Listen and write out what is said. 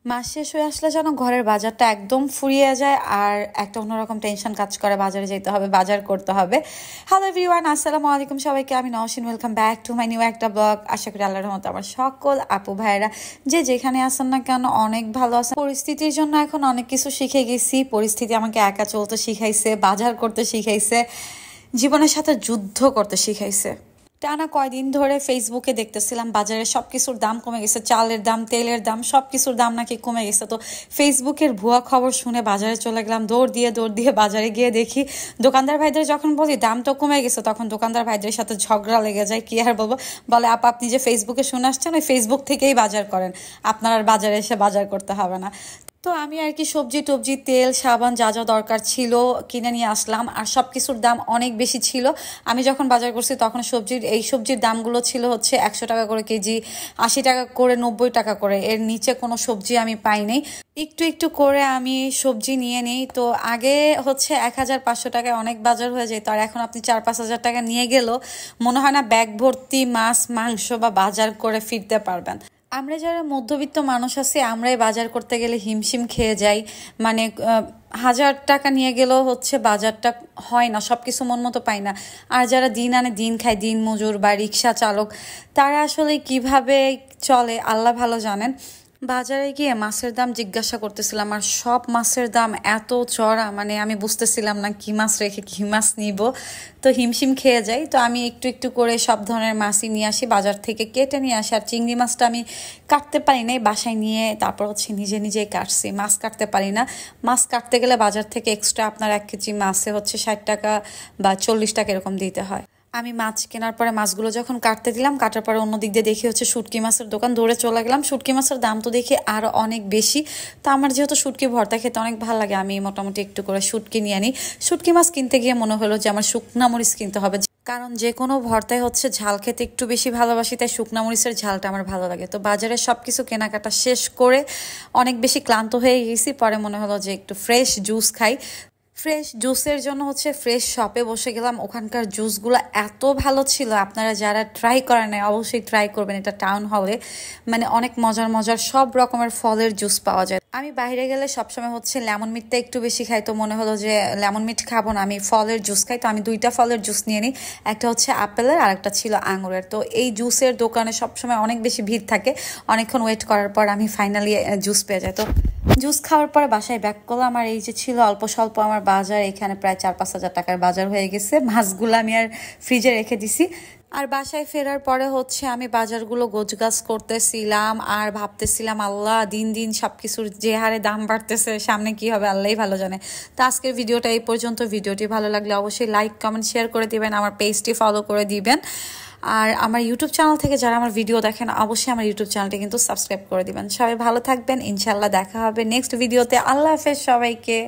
মাস শেষ হয়ে আসলে যেন ঘরের বাজারটা একদম ফুরিয়ে যায় আর একটা অন্যরকম টেনশন কাজ করে বাজারে যেতে হবে বাজার করতে হবে। হ্যালো এভরিওয়ান, আসসালামু আলাইকুম সবাইকে, আমি Nowshin, welcome back to my new একটা ব্লগ। আশা করি আল্লাহর রহমতে আমার সকল আপু ভাইয়েরা যে যেখানে আছেন না কেন অনেক ভালো আছে। পরিস্থিতির জন্য এখন অনেক কিছু শিখে গেছি, পরিস্থিতি আমাকে একা চলতে শিখাইছে, বাজার করতে শিখাইছে, জীবনের সাথে যুদ্ধ করতে শিখাইছে। টানা কয়দিন ধরে ফেসবুকে দেখতেছিলাম বাজারে সবকিছুর দাম কমে গেছে, চালের দাম, তেলের দাম, সবকিছুর দাম নাকি কমে গেছে। তো ফেসবুকের ভুয়া খবর শুনে বাজারে চলে গেলাম, দৌড় দিয়ে বাজারে গিয়ে দেখি দোকানদার ভাইদের যখন বলি দাম তো কমে গেছে, তখন দোকানদার ভাইদের সাথে ঝগড়া লেগে যায়। কি আর বলবো, বলে আপা আপনি যে ফেসবুকে শুনে আসছেন ওই ফেসবুক থেকেই বাজার করেন, আপনার আর বাজারে এসে বাজার করতে হবে না। তো আমি আর কি সবজি টবজি, তেল, সাবান যা যা দরকার ছিল কিনে নিয়ে আসলাম। আর সব কিছুর দাম অনেক বেশি ছিল। আমি যখন বাজার করছি তখন সবজির দামগুলো ছিল হচ্ছে 100 টাকা করে কেজি, 80 টাকা করে, 90 টাকা করে, এর নিচে কোনো সবজি আমি পাই নাই। একটু একটু করে আমি সবজি নিয়ে নিই। তো আগে হচ্ছে 1500 টাকায় অনেক বাজার হয়ে যেত, আর এখন আপনি 4-5 হাজার টাকা নিয়ে গেলেও মনে হয় না ব্যাগ ভর্তি মাছ মাংস বা বাজার করে ফিরতে পারবেন। আমরা যারা মধ্যবিত্ত মানুষ আছি আমরাই বাজার করতে গেলে হিমশিম খেয়ে যাই। মানে 1000 টাকা নিয়ে গেলেও হচ্ছে বাজারটা হয় না, সব কিছু মন মতো পাই না। আর যারা দিন আনে দিন খায়, দিন মজুর বা রিক্সা চালক, তারা আসলে কিভাবে চলে আল্লাহ ভালো জানেন। বাজারে গিয়ে মাছের দাম জিজ্ঞাসা করতেছিলাম, আর সব মাছের দাম এত চড়া, মানে আমি বুঝতেছিলাম না কি মাছ রেখে কি মাছ নিব। তো হিমশিম খেয়ে যাই। তো আমি একটু একটু করে সব ধরনের মাছই নিয়ে আসি, বাজার থেকে কেটে নিয়ে আসি। আর চিংড়ি মাছটা আমি কাটতে পারি নাই, বাসায় নিয়ে তারপর হচ্ছে নিজে নিজেই কাটছি। মাছ কাটতে পারি না, মাছ কাটতে গেলে বাজার থেকে এক্সট্রা আপনার 1 কেজি মাছে হচ্ছে 60 টাকা বা 40 টাকা এরকম দিতে হয়। আমি মাছ কেনার পরে মাছগুলো যখন কাটতে দিলাম, কাটার পরে অন্য দিক দিয়ে দেখি হচ্ছে শুটকি মাছের দোকান, দৌড়ে চলে গেলাম। শুটকি মাছের দাম তো দেখি আরো অনেক বেশি। তো আমার যেহেতু শুটকি ভর্তা খেতে অনেক ভালো লাগে, আমি মোটামুটি একটু করে শুটকি নিয়ে নিই। শুটকি মাছ কিনতে গিয়ে মনে হলো যে আমার শুকনা মরিচ কিনতে হবে, কারণ যে কোনো ভর্তায় হচ্ছে ঝাল খেতে একটু বেশি ভালোবাসি, তাই শুকনা মরিচের ঝালটা আমার ভালো লাগে। তো বাজারে সবকিছু কেনাকাটা শেষ করে অনেক বেশি ক্লান্ত হয়ে গেছি, পরে মনে হলো যে একটু ফ্রেশ জুস খাই। ফ্রেশ জুসের জন্য হচ্ছে ফ্রেশ শপে বসে গেলাম। ওখানকার জুসগুলো এত ভালো ছিল, আপনারা যারা ট্রাই করেন নাই অবশ্যই ট্রাই করবেন। এটা টাউন হলে, মানে অনেক মজার মজার সব রকমের ফলের জুস পাওয়া যায়। আমি বাইরে গেলে সবসময় হচ্ছে লেমন মিটটা একটু বেশি খাই, তো মনে হলো যে লেমন মিট খাবো না, আমি ফলের জুস খাই। তো আমি 2টা ফলের জুস নিয়ে নিই, একটা হচ্ছে আপেলের আর একটা ছিল আঙুরের। তো এই জুসের দোকানে সবসময় অনেক বেশি ভিড় থাকে, অনেকক্ষণ ওয়েট করার পর আমি ফাইনালি জুস পেয়ে যাই। তো জুস খাওয়ার পরে বাসায় ব্যাক করলাম। আর এই যে ছিল অল্প স্বল্প আমার বাজার, এখানে প্রায় 4-5 হাজার টাকার বাজার হয়ে গেছে। মাছগুলো আমি আর ফ্রিজে রেখে দিছি। আর বাসায় ফেরার পরে হচ্ছে আমি বাজারগুলো গোছগাছ করতেছিলাম আর ভাবতেছিলাম আল্লাহ দিন দিন সবকিছুর যে হারে দাম বাড়তেছে, সামনে কি হবে আল্লাহই ভালো জানে। তো আজকের ভিডিওটা এই পর্যন্ত। ভিডিওটি ভালো লাগলে অবশ্যই লাইক কমেন্ট শেয়ার করে দিবেন, আমার পেজটি ফলো করে দিবেন। আর আমার ইউটিউব চ্যানেল থেকে যারা আমার ভিডিও দেখেন অবশ্যই আমার ইউটিউব চ্যানেলটি কিন্তু সাবস্ক্রাইব করে দিবেন। সবাই ভালো থাকবেন, ইনশাল্লাহ দেখা হবে নেক্সট ভিডিওতে। আল্লাহ হাফেজ সবাইকে।